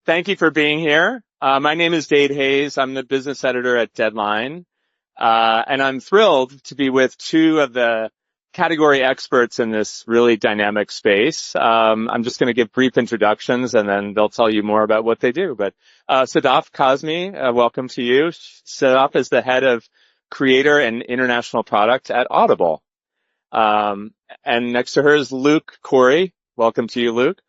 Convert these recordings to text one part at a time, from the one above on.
Thank you for being here. My name is Dade Hayes. I'm the business editor at Deadline. And I'm thrilled to be with two of the category experts in this really dynamic space. I'm just going to give brief introductions and then they'll tell you more about what they do. But Sadaf Kazmi, welcome to you. Sadaf is the head of creator and international product at Audible. And next to her is Luke Corey. Welcome to you, Luke.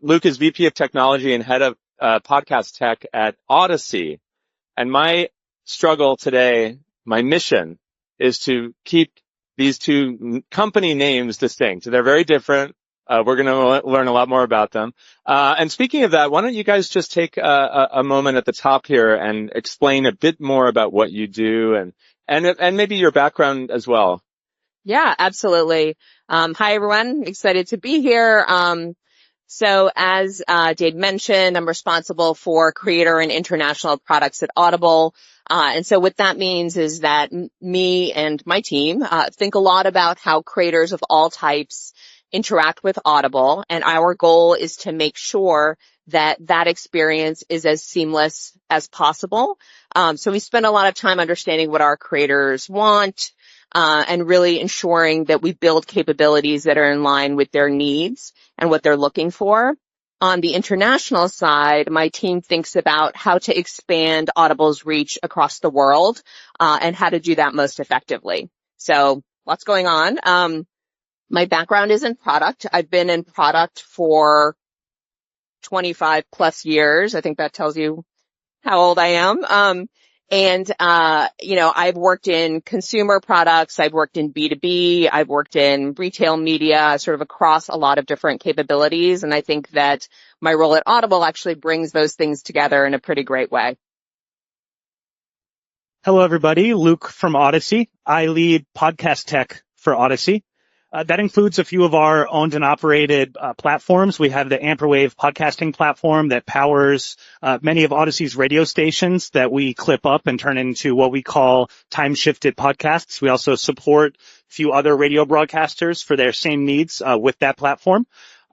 Luke is VP of Technology and Head of Podcast Tech at Odyssey. And my struggle today, my mission, is to keep these two company names distinct. They're very different. We're going to learn a lot more about them. And speaking of that, why don't you guys just take a moment at the top here and explain a bit more about what you do and maybe your background as well. Yeah, absolutely. Hi, everyone. Excited to be here. So as Dade mentioned, I'm responsible for creator and international products at Audible. And so what that means is that me and my team think a lot about how creators of all types interact with Audible. And our goal is to make sure that that experience is as seamless as possible. So we spend a lot of time understanding what our creators want, and really ensuring that we build capabilities that are in line with their needs and what they're looking for. On the international side, my team thinks about how to expand Audible's reach across the world, and how to do that most effectively. So lots going on. My background is in product. I've been in product for 25 plus years. I think that tells you how old I am. I've worked in consumer products. I've worked in B2B. I've worked in retail media, sort of across a lot of different capabilities. And I think that my role at Audible actually brings those things together in a pretty great way. Hello, everybody. Luke from Odyssey. I lead podcast tech for Odyssey. That includes a few of our owned and operated platforms. We have the Amperwave podcasting platform that powers many of Odyssey's radio stations that we clip up and turn into what we call time-shifted podcasts. We also support a few other radio broadcasters for their same needs with that platform.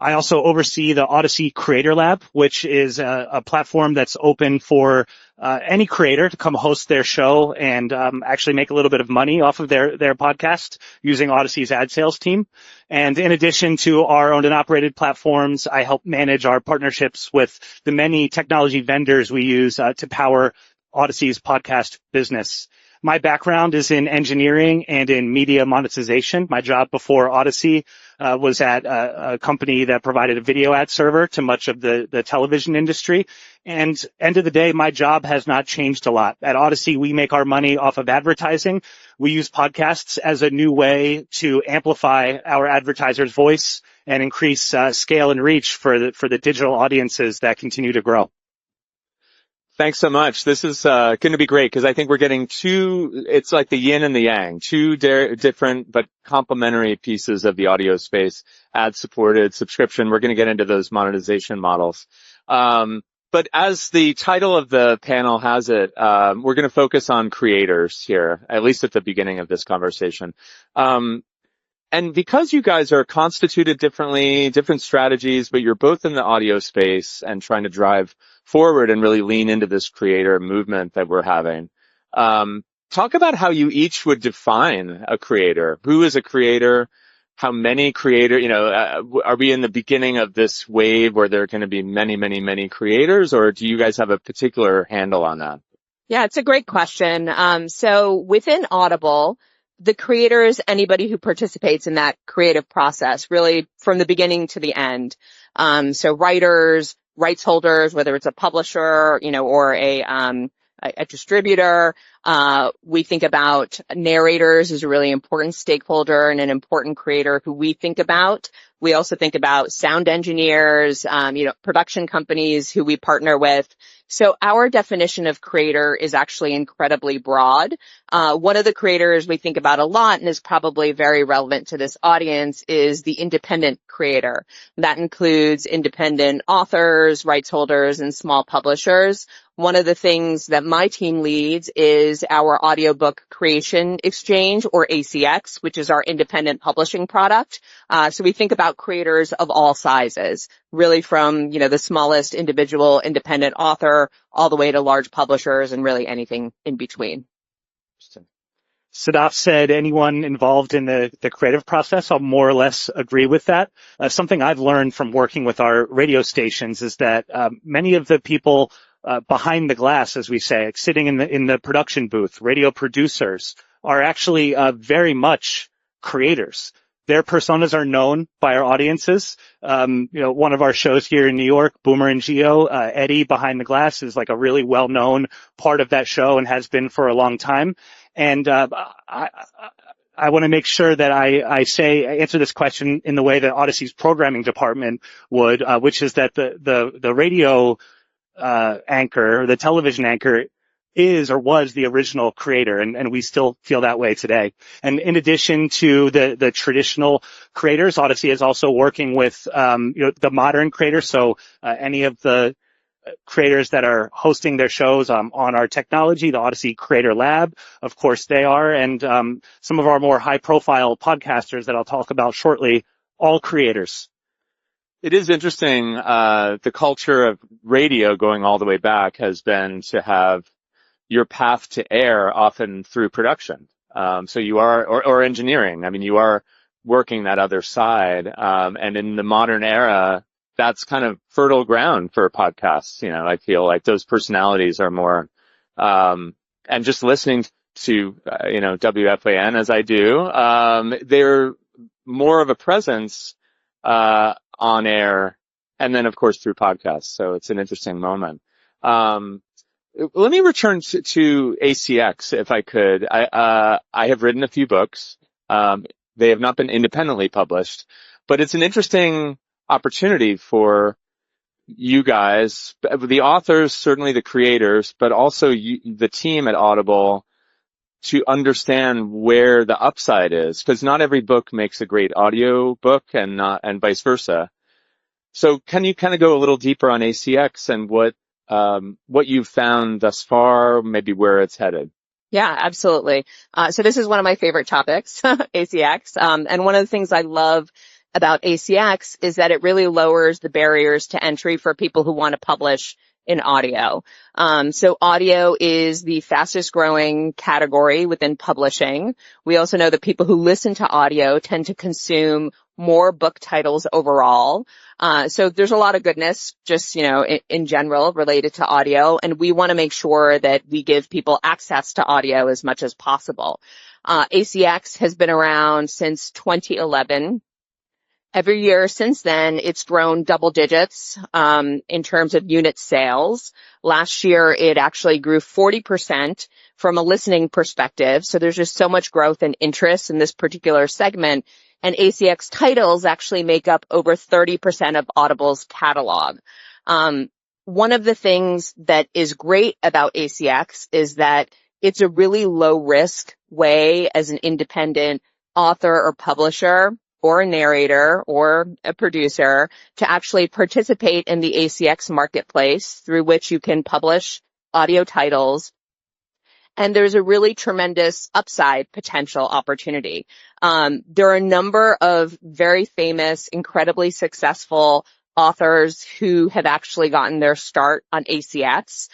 I also oversee the Odyssey Creator Lab, which is a platform that's open for any creator to come host their show and actually make a little bit of money off of their podcast using Odyssey's ad sales team. And in addition to our owned and operated platforms, I help manage our partnerships with the many technology vendors we use to power Odyssey's podcast business. My background is in engineering and in media monetization. My job before Odyssey was at a company that provided a video ad server to much of the television industry. And end of the day, my job has not changed a lot. At Odyssey, we make our money off of advertising. We use podcasts as a new way to amplify our advertisers' voice and increase scale and reach for the digital audiences that continue to grow. Thanks so much. This is going to be great because I think we're getting it's like the yin and the yang, two different but complementary pieces of the audio space, ad-supported, subscription. We're going to get into those monetization models. But as the title of the panel has it, we're going to focus on creators here, at least at the beginning of this conversation. And because you guys are constituted differently, different strategies, but you're both in the audio space and trying to drive forward and really lean into this creator movement that we're having. Talk about how you each would define a creator. Who is a creator? How many creators, are we in the beginning of this wave where there are going to be many, many, many creators, or do you guys have a particular handle on that? Yeah, it's a great question. So within Audible, the creator is anybody who participates in that creative process, really from the beginning to the end. So writers, rights holders, whether it's a publisher, or a distributor. We think about narrators as a really important stakeholder and an important creator who we think about. We also think about sound engineers, production companies who we partner with. So our definition of creator is actually incredibly broad. One of the creators we think about a lot and is probably very relevant to this audience is the independent creator. That includes independent authors, rights holders, and small publishers. One of the things that my team leads is our audiobook creation exchange, or ACX, which is our independent publishing product. So we think about creators of all sizes, really from, the smallest individual independent author all the way to large publishers and really anything in between. Sadaf said anyone involved in the creative process. I'll more or less agree with that. Something I've learned from working with our radio stations is that many of the people behind the glass, as we say, sitting in the production booth, radio producers, are actually very much creators. Their personas are known by our audiences. One of our shows here in New York, Boomer and Geo, Eddie behind the glass is like a really well-known part of that show and has been for a long time. And I want to make sure that I answer this question in the way that Odyssey's programming department would, which is that the radio anchor, the television anchor, is or was the original creator, and we still feel that way today. And in addition to the traditional creators, Odyssey is also working with the modern creators. So any of the creators that are hosting their shows on our technology, the Odyssey Creator Lab, of course they are, and some of our more high-profile podcasters that I'll talk about shortly, all creators. It is interesting. The culture of radio going all the way back has been to have your path to air often through production. So you are, or engineering. I mean, you are working that other side. And in the modern era, that's kind of fertile ground for podcasts. I feel like those personalities are more, and just listening to, WFAN as I do, they're more of a presence, on air and then of course through podcasts. So it's an interesting moment. Let me return to ACX if I could. I have written a few books. They have not been independently published, but it's an interesting opportunity for you guys, the authors, certainly the creators, but also the team at Audible, to understand where the upside is, because not every book makes a great audio book and vice versa. So can you kind of go a little deeper on ACX and what you've found thus far, maybe where it's headed? Yeah, absolutely. So this is one of my favorite topics, ACX. And one of the things I love about ACX is that it really lowers the barriers to entry for people who want to publish in audio. So audio is the fastest growing category within publishing. We also know that people who listen to audio tend to consume more book titles overall. So there's a lot of goodness just, in general related to audio. And we want to make sure that we give people access to audio as much as possible. ACX has been around since 2011. Every year since then, it's grown double digits in terms of unit sales. Last year, it actually grew 40% from a listening perspective. So there's just so much growth and interest in this particular segment. And ACX titles actually make up over 30% of Audible's catalog. One of the things that is great about ACX is that it's a really low risk way as an independent author or publisher or a narrator or a producer to actually participate in the ACX marketplace through which you can publish audio titles. And there's a really tremendous upside potential opportunity. There are a number of very famous, incredibly successful authors who have actually gotten their start on ACX.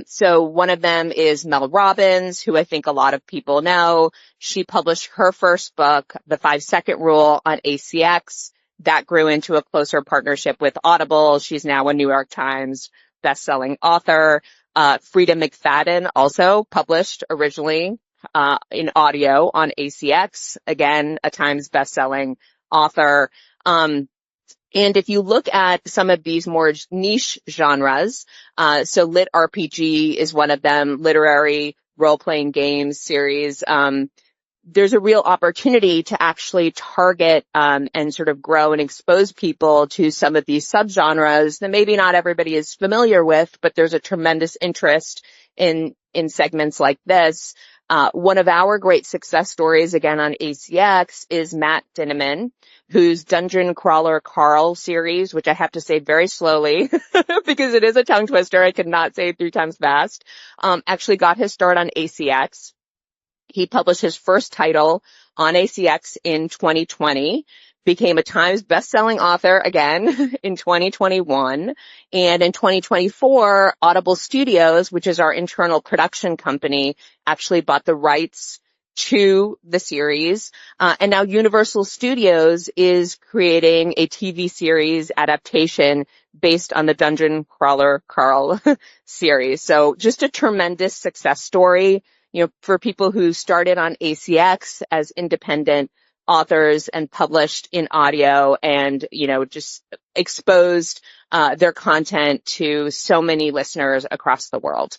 So one of them is Mel Robbins, who I think a lot of people know. She published her first book, The 5-Second Rule, on ACX. That grew into a closer partnership with Audible. She's now a New York Times bestselling author. Frida McFadden also published originally in audio on ACX. Again, a Times bestselling author. And if you look at some of these more niche genres, so Lit RPG is one of them, literary role-playing games series, there's a real opportunity to actually target and sort of grow and expose people to some of these subgenres that maybe not everybody is familiar with, but there's a tremendous interest in segments like this. One of our great success stories, again on ACX, is Matt Dinneman, whose Dungeon Crawler Carl series, which I have to say very slowly because it is a tongue twister. I could not say it 3 times fast, actually got his start on ACX. He published his first title on ACX in 2020. became a Times bestselling author again in 2021. And in 2024, Audible Studios, which is our internal production company, actually bought the rights to the series. And now Universal Studios is creating a TV series adaptation based on the Dungeon Crawler Carl series. So just a tremendous success story, for people who started on ACX as independent authors and published in audio and, just exposed their content to so many listeners across the world.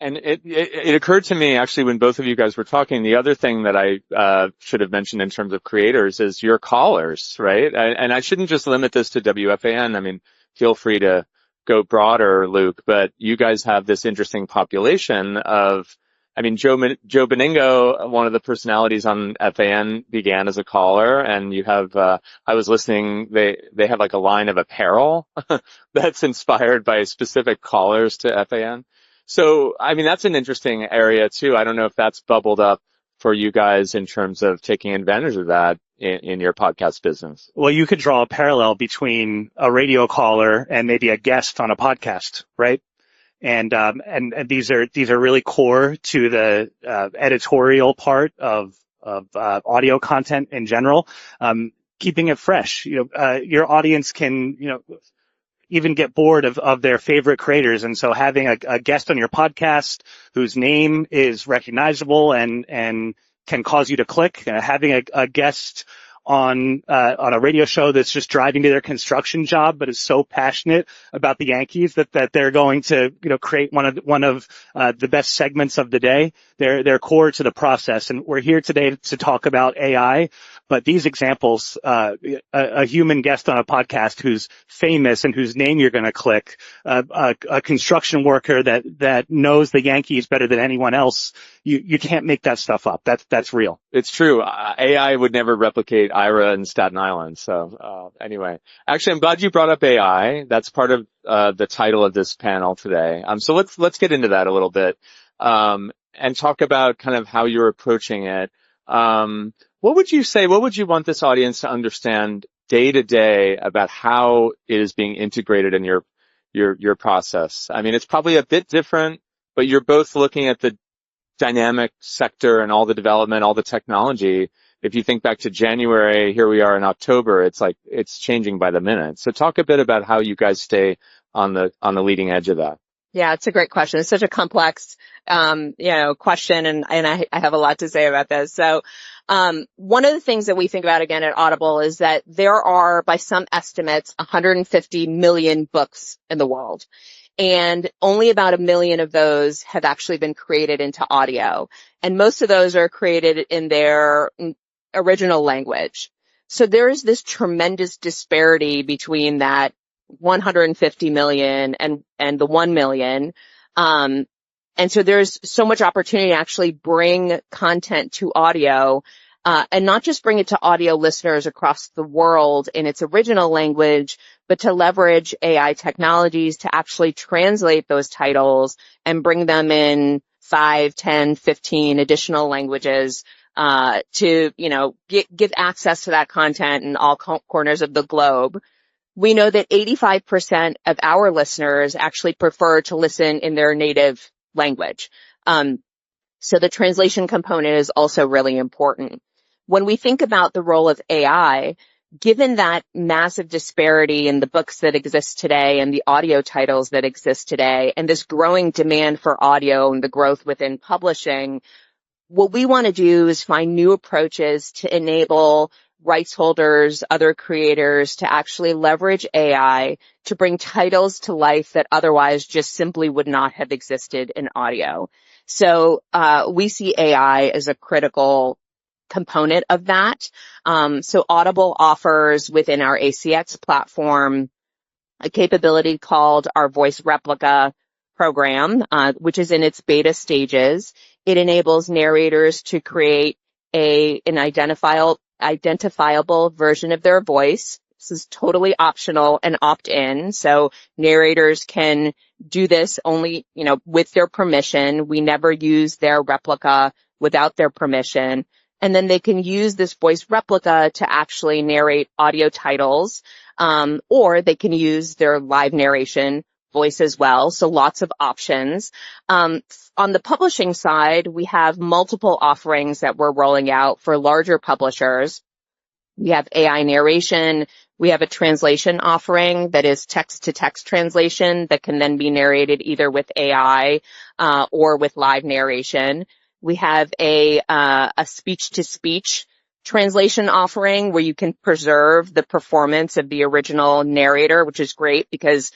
And it occurred to me, actually, when both of you guys were talking, the other thing that I should have mentioned in terms of creators is your callers, right? And I shouldn't just limit this to WFAN. I mean, feel free to go broader, Luke, but you guys have this interesting population of, Joe Beningo, one of the personalities on FAN, began as a caller, and you have, I was listening, they have like a line of apparel that's inspired by specific callers to FAN. So, that's an interesting area too. I don't know if that's bubbled up for you guys in terms of taking advantage of that in your podcast business. Well, you could draw a parallel between a radio caller and maybe a guest on a podcast, right? And these are really core to the editorial part of audio content in general. Keeping it fresh. Your audience can, even get bored of their favorite creators. And so having a guest on your podcast whose name is recognizable and can cause you to click, having a guest on a radio show that's just driving to their construction job, but is so passionate about the Yankees that they're going to, create one of the best segments of the day. They're core to the process. And we're here today to talk about AI. But these examples, a human guest on a podcast who's famous and whose name you're going to click, a construction worker that knows the Yankees better than anyone else, you can't make that stuff up. That's real. It's true. AI would never replicate Ira in Staten Island. So anyway, actually, I'm glad you brought up AI. That's part of the title of this panel today. So let's get into that a little bit and talk about kind of how you're approaching it. What would you want this audience to understand day to day about how it is being integrated in your process? It's probably a bit different, but you're both looking at the dynamic sector and all the development, all the technology. If you think back to January, here we are in October, it's changing by the minute. So talk a bit about how you guys stay on the leading edge of that. Yeah, it's a great question. It's such a complex, question, and I have a lot to say about this. So, one of the things that we think about again at Audible is that there are, by some estimates, 150 million books in the world. And only about 1 million of those have actually been created into audio. And most of those are created in their original language. So there is this tremendous disparity between that 150 million and the 1 million. And so there's so much opportunity to actually bring content to audio, and not just bring it to audio listeners across the world in its original language, but to leverage AI technologies to actually translate those titles and bring them in 5, 10, 15 additional languages, to, give access to that content in all corners of the globe. We know that 85% of our listeners actually prefer to listen in their native language. So the translation component is also really important. When we think about the role of AI, given that massive disparity in the books that exist today and the audio titles that exist today, and this growing demand for audio and the growth within publishing, what we want to do is find new approaches to enable rights holders, other creators to actually leverage AI to bring titles to life that otherwise just simply would not have existed in audio. So we see AI as a critical component of that. So Audible offers within our ACX platform a capability called our Voice Replica program, which is in its beta stages. It enables narrators to create an identifiable version of their voice. This is totally optional and opt-in. So narrators can do this only, with their permission. We never use their replica without their permission. And then they can use this voice replica to actually narrate audio titles, or they can use their live narration voice as well. So lots of options. On the publishing side, we have multiple offerings that we're rolling out for larger publishers. We have AI narration. We have a translation offering that is text-to-text translation that can then be narrated either with AI or with live narration. We have a speech-to-speech translation offering where you can preserve the performance of the original narrator, which is great because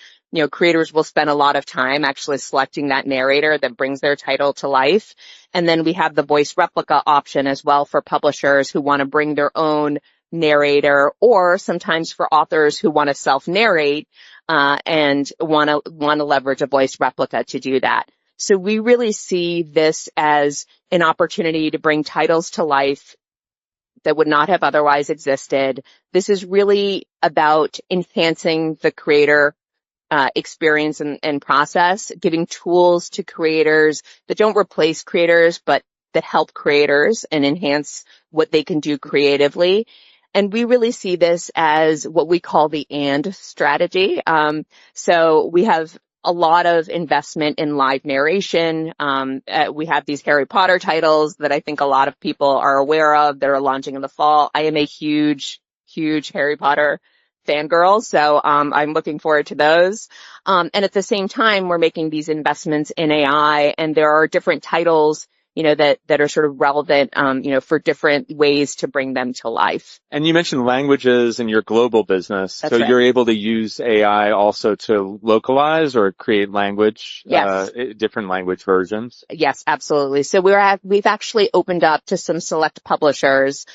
creators will spend a lot of time actually selecting that narrator that brings their title to life. And then we have the voice replica option as well for publishers who want to bring their own narrator, or sometimes for authors who want to self-narrate and want to leverage a voice replica to do that. So we really see this as an opportunity to bring titles to life that would not have otherwise existed. This is really about enhancing the creator experience and process, giving tools to creators that don't replace creators, but that help creators and enhance what they can do creatively. And we really see this as what we call the and strategy. So we have a lot of investment in live narration. We have these Harry Potter titles that I think a lot of people are aware of that are launching in the fall. I am a huge Harry Potter fangirl, so I'm looking forward to those. And at the same time, we're making these investments in AI, and there are different titles that are sort of relevant, for different ways to bring them to life. And you mentioned languages in your global business. That's so right. You're able to use AI also to localize or create language, Yes. different language versions. Yes, absolutely. So we've actually opened up to some select publishers,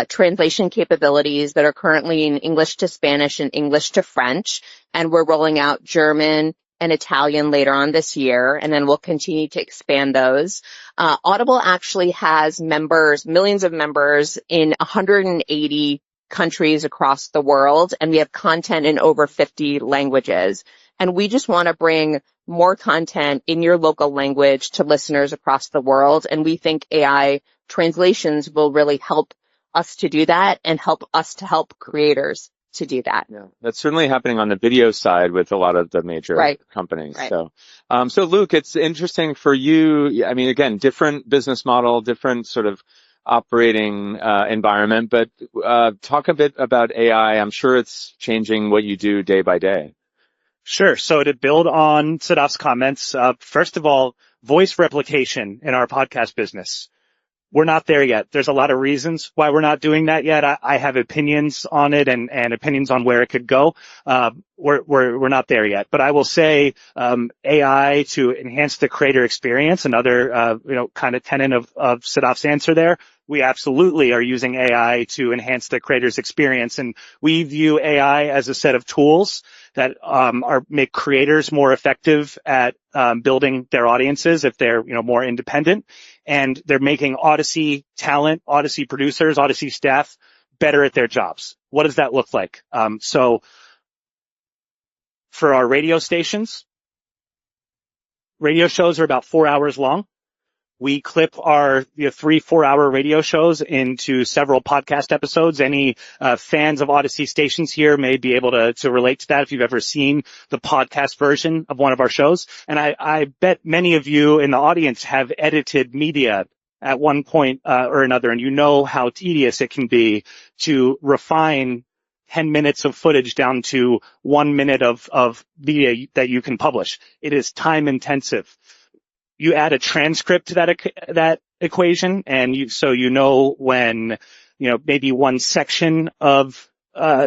translation capabilities that are currently in English to Spanish and English to French. And we're rolling out German and Italian later on this year, and then we'll continue to expand those. Audible actually has millions of members in 180 countries across the world, and we have content in over 50 languages. And we just want to bring more content in your local language to listeners across the world. And we think AI translations will really help us to do that and help us to help creators to do that. Yeah, that's certainly happening on the video side with a lot of the major companies. Right. So Luke, it's interesting for you. I mean, again, different business model, different sort of operating environment, but talk a bit about AI. I'm sure it's changing what you do day by day. Sure. So to build on Sadaf's comments, first of all, voice replication in our podcast business. We're not there yet. There's a lot of reasons why we're not doing that yet. I have opinions on it and opinions on where it could go. We're not there yet. But I will say, AI to enhance the creator experience, another, kind of tenet of Sadaf's answer there. We absolutely are using AI to enhance the creator's experience. And we view AI as a set of tools that make creators more effective at building their audiences if they're more independent, and they're making Odyssey talent, Odyssey producers, Odyssey staff better at their jobs. What does that look like? So for our radio stations, radio shows are about 4 hours long. We clip our 3-4 hour radio shows into several podcast episodes. Any fans of Odyssey stations here may be able to relate to that if you've ever seen the podcast version of one of our shows. And I bet many of you in the audience have edited media at one point or another, and you know how tedious it can be to refine 10 minutes of footage down to 1 minute of media that you can publish. It is time intensive. You add a transcript to that equation, and you know when, maybe one section of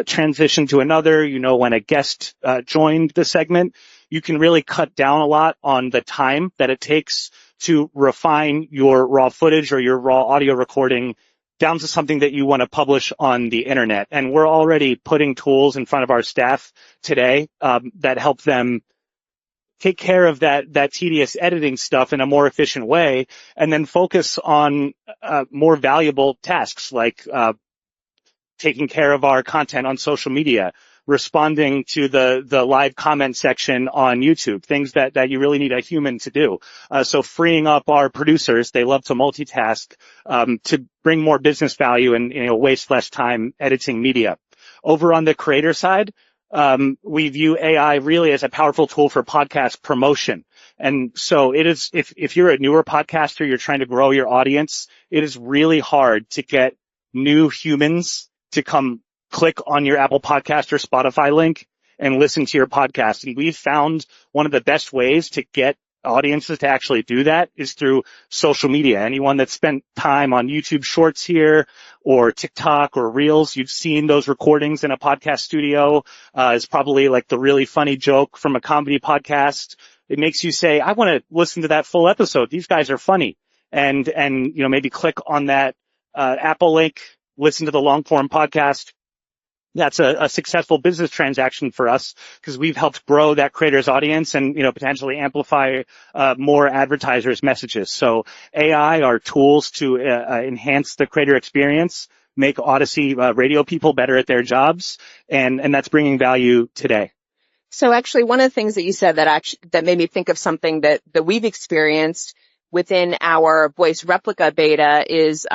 transition to another, when a guest joined the segment, you can really cut down a lot on the time that it takes to refine your raw footage or your raw audio recording down to something that you want to publish on the internet. And we're already putting tools in front of our staff today that help them take care of that tedious editing stuff in a more efficient way, and then focus on more valuable tasks like taking care of our content on social media, responding to the live comment section on YouTube, things that you really need a human to do. So freeing up our producers, they love to multitask, to bring more business value and, waste less time editing media. Over on the creator side, we view AI really as a powerful tool for podcast promotion. And so it is, if you're a newer podcaster, you're trying to grow your audience, it is really hard to get new humans to come click on your Apple Podcast or Spotify link and listen to your podcast. And we've found one of the best ways to get audiences to actually do that is through social media. Anyone that's spent time on YouTube Shorts here or TikTok or Reels, you've seen those recordings in a podcast studio. It's probably like the really funny joke from a comedy podcast. It makes you say, I want to listen to that full episode. These guys are funny. And maybe click on that Apple link, listen to the long form podcast. That's a successful business transaction for us because we've helped grow that creator's audience and, potentially amplify more advertisers' messages. So AI are tools to enhance the creator experience, make Odyssey radio people better at their jobs, and that's bringing value today. So actually, one of the things that you said that made me think of something that we've experienced within our voice replica beta is,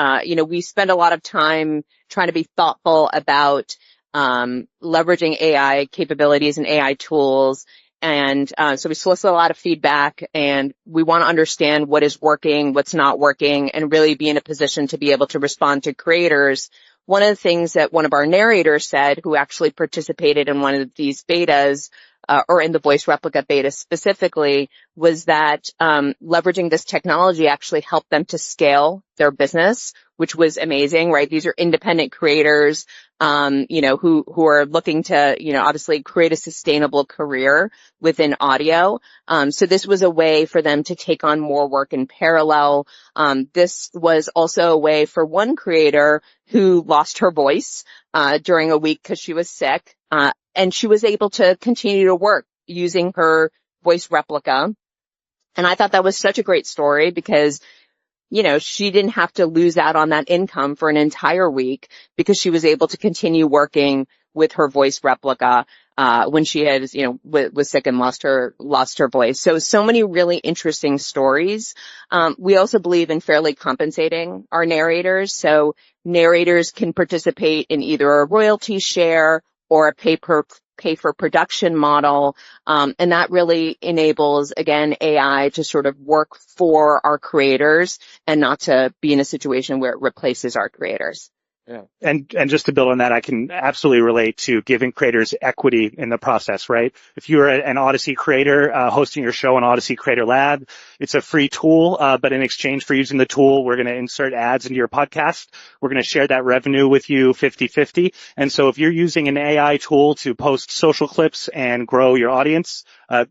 we spend a lot of time trying to be thoughtful about leveraging AI capabilities and AI tools. And so we solicit a lot of feedback and we want to understand what is working, what's not working, and really be in a position to be able to respond to creators. One of the things that one of our narrators said, who actually participated in one of these betas, or in the voice replica beta specifically, was that leveraging this technology actually helped them to scale their business, which was amazing, right? These are independent creators, who are looking to, obviously create a sustainable career within audio. So this was a way for them to take on more work in parallel. This was also a way for one creator who lost her voice during a week because she was sick, and she was able to continue to work using her voice replica. And I thought that was such a great story because, she didn't have to lose out on that income for an entire week because she was able to continue working with her voice replica when she had, was sick and lost her voice. So many really interesting stories. We also believe in fairly compensating our narrators. So narrators can participate in either a royalty share or a pay for production model. And that really enables, again, AI to sort of work for our creators and not to be in a situation where it replaces our creators. Yeah. And just to build on that, I can absolutely relate to giving creators equity in the process, right? If you're an Odyssey creator, hosting your show on Odyssey Creator Lab, it's a free tool, but in exchange for using the tool, we're going to insert ads into your podcast. We're going to share that revenue with you 50-50. And so if you're using an AI tool to post social clips and grow your audience,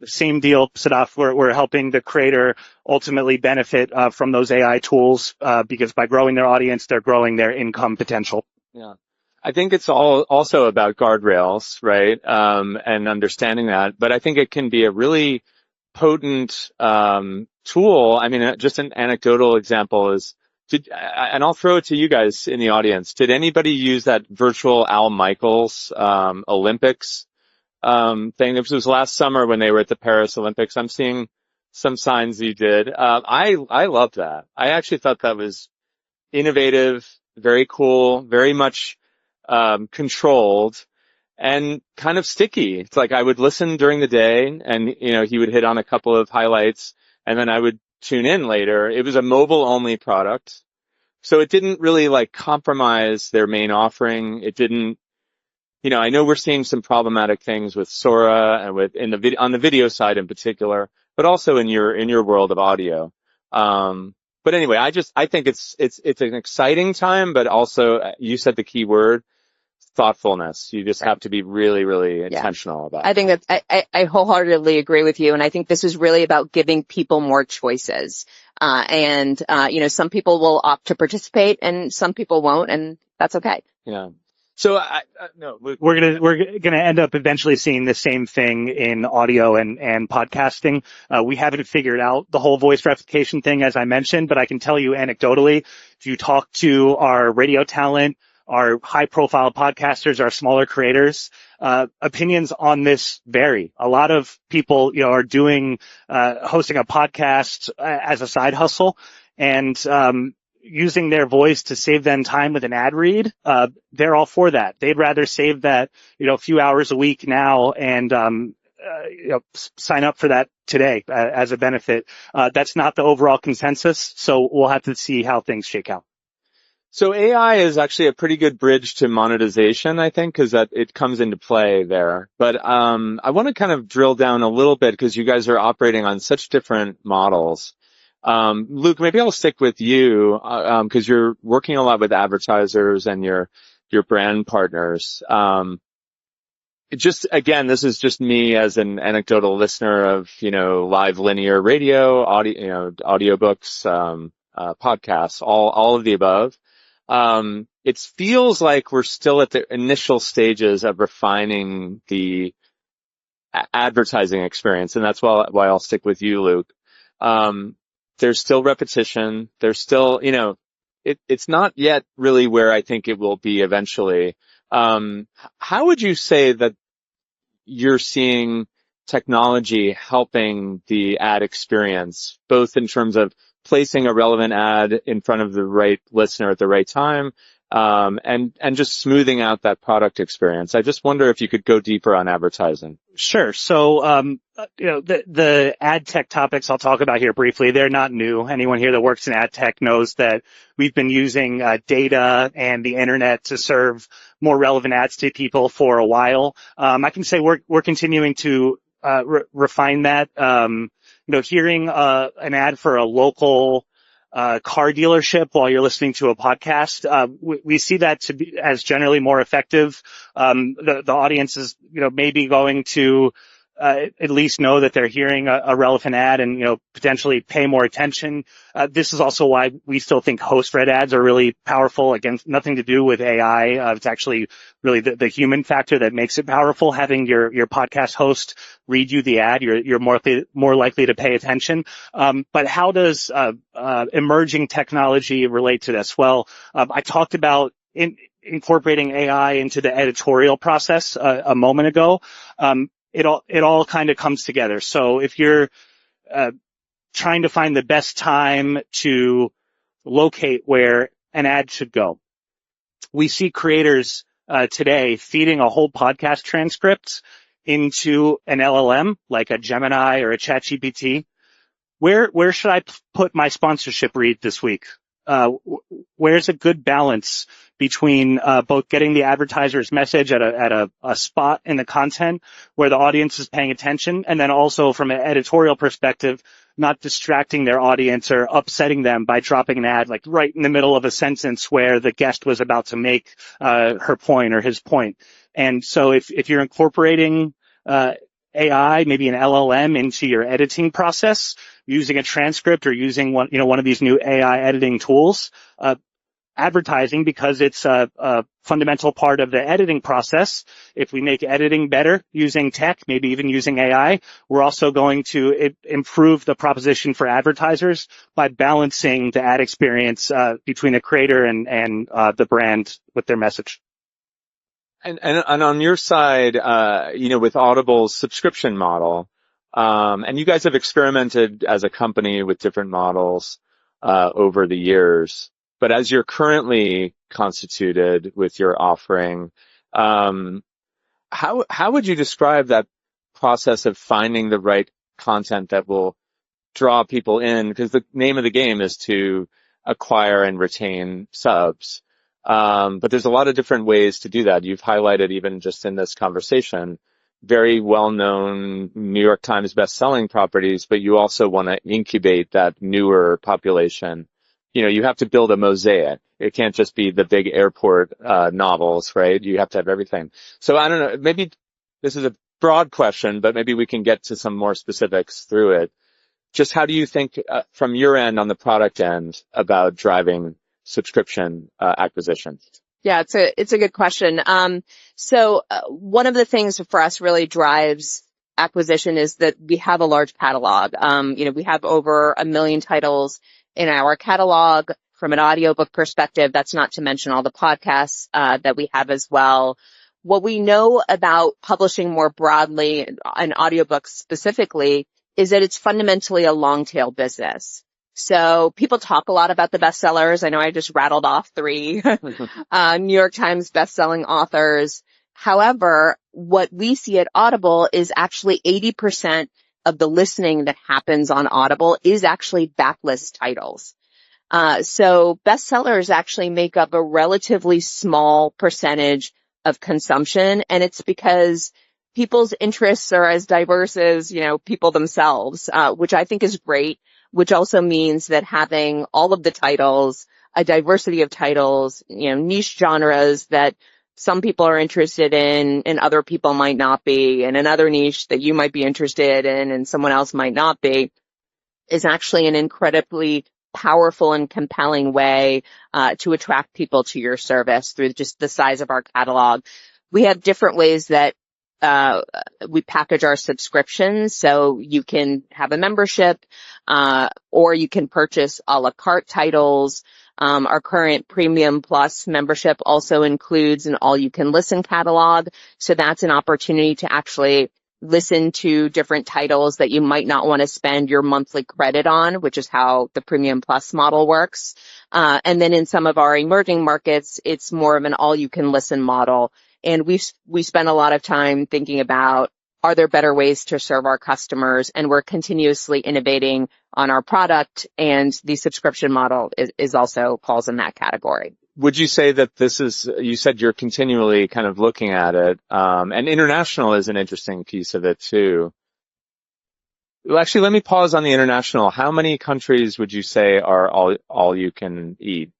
same deal, Sadaf, we're helping the creator ultimately benefit from those AI tools because by growing their audience, they're growing their income potential. Yeah. I think it's also about guardrails, right? And understanding that. But I think it can be a really potent tool. I mean, just an anecdotal example is, and I'll throw it to you guys in the audience. Did anybody use that virtual Al Michaels Olympics thing? This was last summer when they were at the Paris Olympics. I'm seeing some signs you did. I loved that. I actually thought that was innovative, very cool, very much controlled, and kind of sticky. It's like I would listen during the day and, he would hit on a couple of highlights and then I would tune in later. It was a mobile only product. So it didn't really compromise their main offering. It didn't, I know we're seeing some problematic things with Sora and on the video side in particular, but also in your world of audio. But anyway, I think it's an exciting time, but also you said the key word, thoughtfulness. You just have to be really, really intentional about it. I think that I wholeheartedly agree with you. And I think this is really about giving people more choices. Some people will opt to participate and some people won't, and that's okay. Yeah. So we're gonna end up eventually seeing the same thing in audio and podcasting. We haven't figured out the whole voice replication thing, as I mentioned, but I can tell you anecdotally, if you talk to our radio talent, our high-profile podcasters, our smaller creators, opinions on this vary. A lot of people, are doing hosting a podcast as a side hustle, and using their voice to save them time with an ad read. They're all for that. They'd rather save that, a few hours a week now and sign up for that today as a benefit. That's not the overall consensus, so we'll have to see how things shake out. So AI is actually a pretty good bridge to monetization, I think, because that it comes into play there. But I want to kind of drill down a little bit because you guys are operating on such different models. Luke, maybe I'll stick with you because you're working a lot with advertisers and your brand partners. Just again, this is just me as an anecdotal listener of live linear radio, audio, audiobooks, podcasts, all of the above. It feels like we're still at the initial stages of refining the advertising experience, and that's why I'll stick with you, Luke. There's still repetition. There's still, it's not yet really where I think it will be eventually. How would you say that you're seeing technology helping the ad experience, both in terms of placing a relevant ad in front of the right listener at the right time, and just smoothing out that product experience? I just wonder if you could go deeper on advertising. Sure. So, the ad tech topics I'll talk about here briefly, they're not new. Anyone here that works in ad tech knows that we've been using data and the internet to serve more relevant ads to people for a while. I can say we're continuing to refine that. Hearing an ad for a local car dealership while you're listening to a podcast, we see that to be as generally more effective. The audience is, maybe going to at least know that they're hearing a relevant ad and, potentially pay more attention. This is also why we still think host-read ads are really powerful. Again, nothing to do with AI. It's actually really the human factor that makes it powerful. Having your podcast host read you the ad, you're more likely to pay attention. But how does emerging technology relate to this? Well, I talked about incorporating AI into the editorial process a moment ago. It all kind of comes together. So if you're trying to find the best time to locate where an ad should go, we see creators today feeding a whole podcast transcript into an LLM like a Gemini or a ChatGPT. Where should I put my sponsorship read this week? Where's a good balance between both getting the advertiser's message at a spot in the content where the audience is paying attention, and then also from an editorial perspective, not distracting their audience or upsetting them by dropping an ad like right in the middle of a sentence where the guest was about to make her point or his point. And so if you're incorporating AI, maybe an LLM into your editing process, using a transcript or using one of these new AI editing tools, advertising, because it's a fundamental part of the editing process. If we make editing better using tech, maybe even using AI, we're also going to improve the proposition for advertisers by balancing the ad experience between the creator and the brand with their message. And on your side, with Audible's subscription model, and you guys have experimented as a company with different models over the years. But as you're currently constituted with your offering, how would you describe that process of finding the right content that will draw people in? Because the name of the game is to acquire and retain subs. But there's a lot of different ways to do that. You've highlighted, even just in this conversation, very well-known New York Times best-selling properties, but you also want to incubate that newer population. You have to build a mosaic. It can't just be the big airport novels, right? You have to have everything. So I don't know, maybe this is a broad question, but maybe we can get to some more specifics through it. Just how do you think from your end, on the product end, about driving subscription acquisition? Yeah, it's a good question. So one of the things for us really drives acquisition is that we have a large catalog. We have over 1 million titles in our catalog. from an audiobook perspective. That's not to mention all the podcasts that we have as well. What we know about publishing more broadly and audiobooks specifically is that it's fundamentally a long tail business. So people talk a lot about the bestsellers. I know I just rattled off 3 New York Times bestselling authors. However, what we see at Audible is actually 80% of the listening that happens on Audible is actually backlist titles. So bestsellers actually make up a relatively small percentage of consumption, and it's because people's interests are as diverse as, people themselves, which I think is great, which also means that having all of the titles, a diversity of titles, niche genres that some people are interested in and other people might not be, and another niche that you might be interested in and someone else might not be, is actually an incredibly powerful and compelling way to attract people to your service through just the size of our catalog. We have different ways that we package our subscriptions, so you can have a membership, or you can purchase a la carte titles. Our current Premium Plus membership also includes an all-you-can-listen catalog, so that's an opportunity to actually listen to different titles that you might not want to spend your monthly credit on, which is how the Premium Plus model works. And then in some of our emerging markets, it's more of an all-you-can-listen model. And we spend a lot of time thinking about, are there better ways to serve our customers? And we're continuously innovating on our product, and the subscription model is also falls in that category. Would you say that you said you're continually kind of looking at it, and international is an interesting piece of it too. Well, actually, let me pause on the international. How many countries would you say are all you can eat?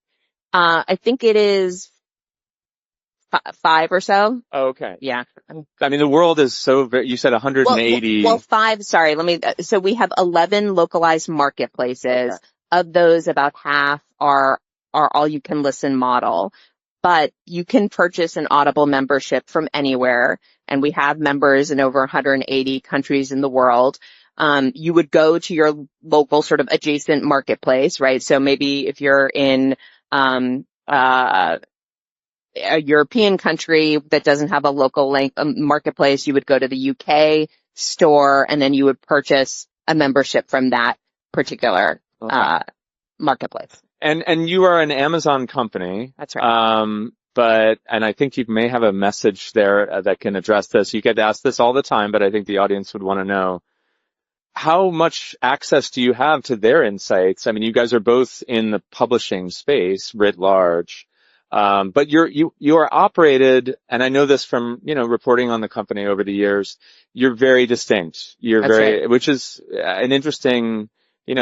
I think it is 5 or so. Oh, okay. Yeah. I mean, the world is you said 180. Well, 5, sorry, so we have 11 localized marketplaces. Okay. Of those, about half are all you can listen model, but you can purchase an Audible membership from anywhere. And we have members in over 180 countries in the world. You would go to your local sort of adjacent marketplace, right? So maybe if you're in, a European country that doesn't have a local marketplace, you would go to the UK store, and then you would purchase a membership from that particular marketplace. And you are an Amazon company. That's right. And I think you may have a message there that can address this. You get asked this all the time, but I think the audience would want to know, how much access do you have to their insights? I mean, you guys are both in the publishing space writ large. But you are operated, and I know this from, reporting on the company over the years, you're very distinct. Right. Which is an interesting,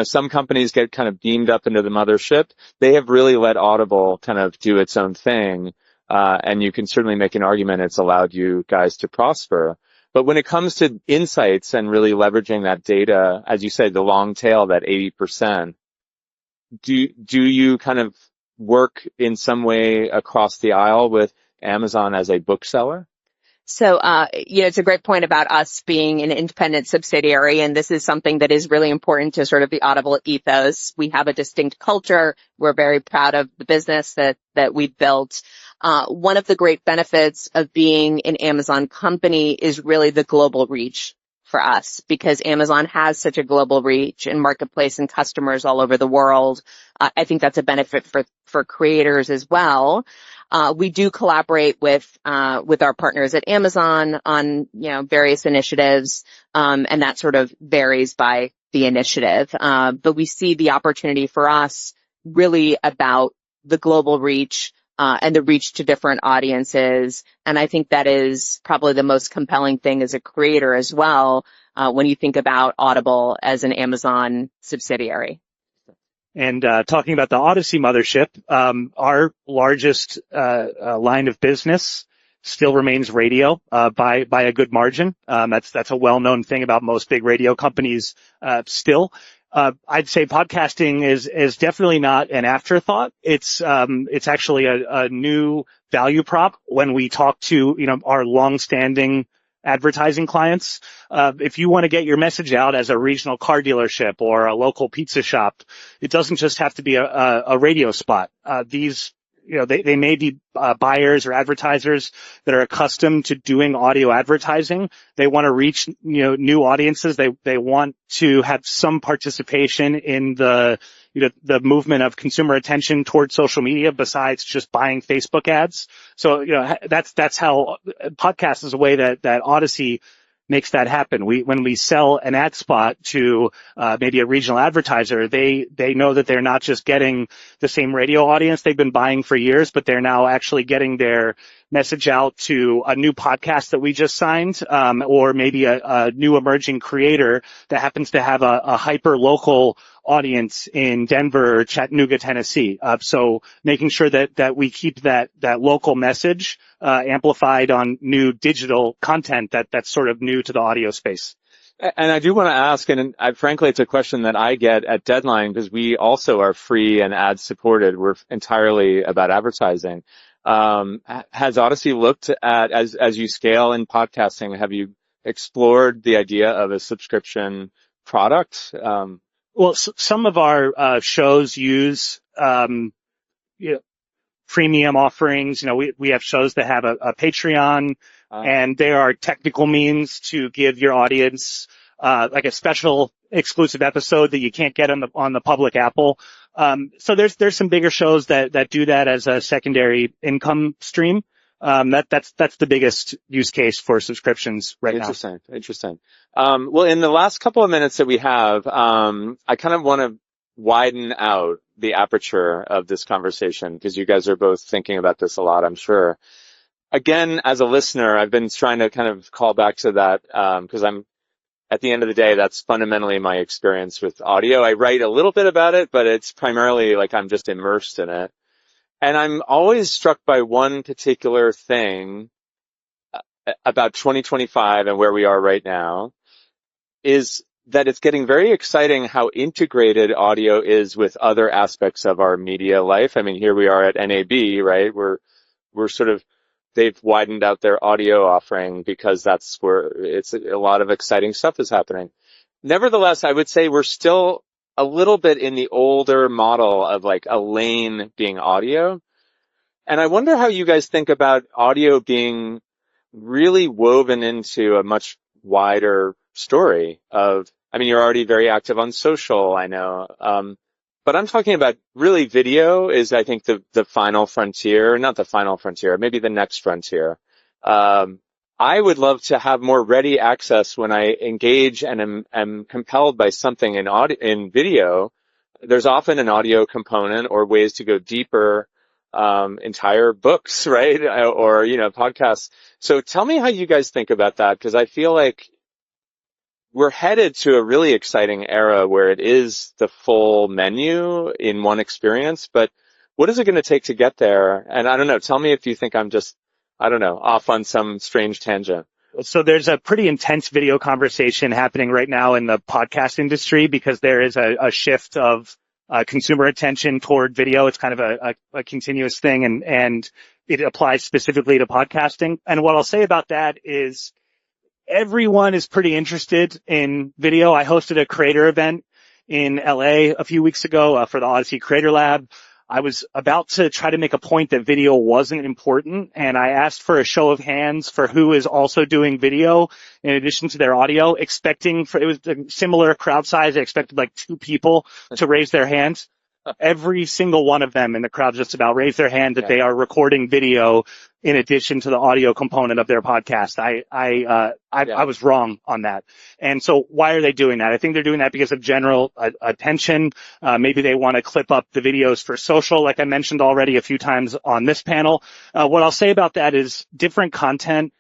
some companies get kind of beamed up into the mothership. They have really let Audible kind of do its own thing. And you can certainly make an argument it's allowed you guys to prosper. But when it comes to insights and really leveraging that data, as you said, the long tail, that 80%, do you kind of work in some way across the aisle with Amazon as a bookseller? So, it's a great point about us being an independent subsidiary, and this is something that is really important to sort of the Audible ethos. We have a distinct culture. We're very proud of the business that we've built. One of the great benefits of being an Amazon company is really the global reach for us, because Amazon has such a global reach and marketplace and customers all over the world. I think that's a benefit for creators as well. We do collaborate with our partners at Amazon on, various initiatives, and that sort of varies by the initiative. But we see the opportunity for us really about the global reach, and the reach to different audiences. And I think that is probably the most compelling thing as a creator as well, when you think about Audible as an Amazon subsidiary. And talking about the Odyssey mothership, our largest line of business still remains radio by a good margin. That's a well-known thing about most big radio companies still. I'd say podcasting is definitely not an afterthought. It's actually a new value prop when we talk to, our long-standing advertising clients. If you want to get your message out as a regional car dealership or a local pizza shop, it doesn't just have to be a radio spot. They may be buyers or advertisers that are accustomed to doing audio advertising. They want to reach, new audiences. They want to have some participation in the movement of consumer attention towards social media besides just buying Facebook ads. So, that's how podcast is a way that Odyssey makes that happen. When we sell an ad spot to maybe a regional advertiser, they know that they're not just getting the same radio audience they've been buying for years, but they're now actually getting their message out to a new podcast that we just signed, or maybe a new emerging creator that happens to have a hyper local audience in Denver or Chattanooga, Tennessee. So making sure that we keep that local message amplified on new digital content that's sort of new to the audio space. And I do want to ask, and frankly, it's a question that I get at Deadline because we also are free and ad supported. We're entirely about advertising. Has Odyssey looked at, as you scale in podcasting, have you explored the idea of a subscription product? Well, some of our shows use premium offerings. We have shows that have a Patreon, and there are technical means to give your audience like a special exclusive episode that you can't get on the public Apple. So there's some bigger shows that do that as a secondary income stream. That's the biggest use case for subscriptions right now. Interesting. Well, in the last couple of minutes that we have, I kind of want to widen out the aperture of this conversation because you guys are both thinking about this a lot, I'm sure. Again, as a listener, I've been trying to kind of call back to that, because at the end of the day, that's fundamentally my experience with audio. I write a little bit about it, but it's primarily like I'm just immersed in it. And I'm always struck by one particular thing about 2025 and where we are right now is that it's getting very exciting how integrated audio is with other aspects of our media life. I mean, here we are at NAB, right? We're sort of, they've widened out their audio offering because that's where it's a lot of exciting stuff is happening. Nevertheless, I would say we're still a little bit in the older model of like a lane being audio. And I wonder how you guys think about audio being really woven into a much wider story of, I mean, you're already very active on social, I know. But I'm talking about really video is, I think, the final frontier, not the final frontier, maybe the next frontier. I would love to have more ready access when I engage and am compelled by something in video. There's often an audio component or ways to go deeper, entire books, right? Or, podcasts. So tell me how you guys think about that, because I feel like we're headed to a really exciting era where it is the full menu in one experience, but what is it going to take to get there? And I don't know, tell me if you think I'm just, I don't know, off on some strange tangent. So there's a pretty intense video conversation happening right now in the podcast industry because there is a shift of consumer attention toward video. It's kind of a continuous thing, and it applies specifically to podcasting. And what I'll say about that is everyone is pretty interested in video. I hosted a creator event in LA a few weeks ago for the Odyssey Creator Lab. I was about to try to make a point that video wasn't important, and I asked for a show of hands for who is also doing video in addition to their audio, it was a similar crowd size. I expected like 2 people to raise their hands. Every single one of them in the crowd just about raised their hand that they are recording video in addition to the audio component of their podcast. I was wrong on that. And so why are they doing that? I think they're doing that because of general attention. Maybe they want to clip up the videos for social, like I mentioned already a few times on this panel. What I'll say about that is different content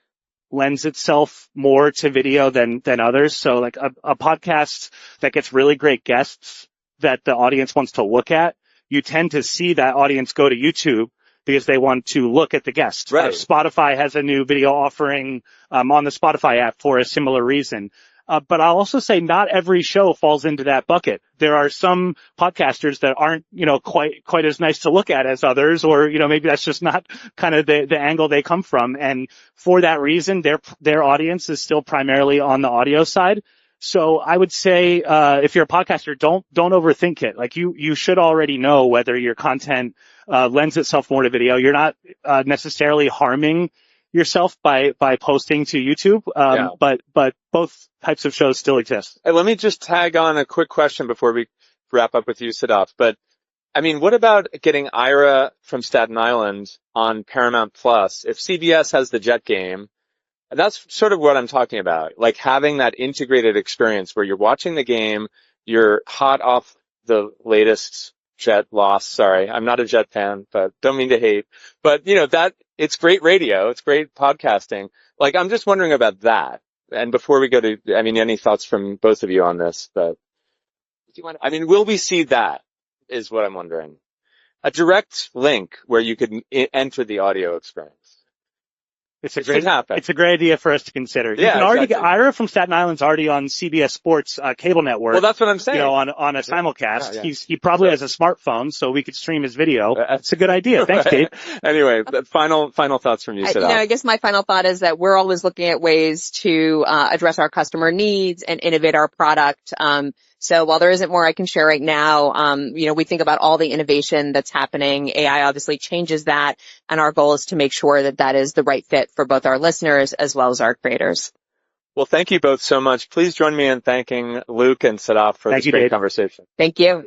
lends itself more to video than others. So like a podcast that gets really great guests that the audience wants to look at, you tend to see that audience go to YouTube because they want to look at the guest. Right. Spotify has a new video offering on the Spotify app for a similar reason. But I'll also say not every show falls into that bucket. There are some podcasters that aren't, quite as nice to look at as others, or, maybe that's just not kind of the angle they come from. And for that reason, their audience is still primarily on the audio side. So I would say, if you're a podcaster, don't overthink it. Like you should already know whether your content, lends itself more to video. You're not, necessarily harming yourself by posting to YouTube. But both types of shows still exist. Hey, let me just tag on a quick question before we wrap up with you, Sadaf. But I mean, what about getting Ira from Staten Island on Paramount Plus? If CBS has the Jet game, that's sort of what I'm talking about. Like having that integrated experience where you're watching the game, you're hot off the latest Jet loss. Sorry, I'm not a Jet fan, but don't mean to hate. But that it's great radio, it's great podcasting. Like I'm just wondering about that. And before we go to, any thoughts from both of you on this? But will we see that? Is what I'm wondering. A direct link where you could enter the audio experience. It's a great idea for us to consider. You Yeah, can already exactly. get Ira from Staten Island's already on CBS Sports cable network. Well, that's what I'm saying. On a simulcast. Yeah. He probably has a smartphone, so we could stream his video. That's a good idea. Thanks, Dave. Anyway, final thoughts from you, Sadaf. I guess my final thought is that we're always looking at ways to address our customer needs and innovate our product. So while there isn't more I can share right now, we think about all the innovation that's happening. AI obviously changes that, and our goal is to make sure that that is the right fit for both our listeners as well as our creators. Well, thank you both so much. Please join me in thanking Luke and Sadaf for this great conversation. Thank you.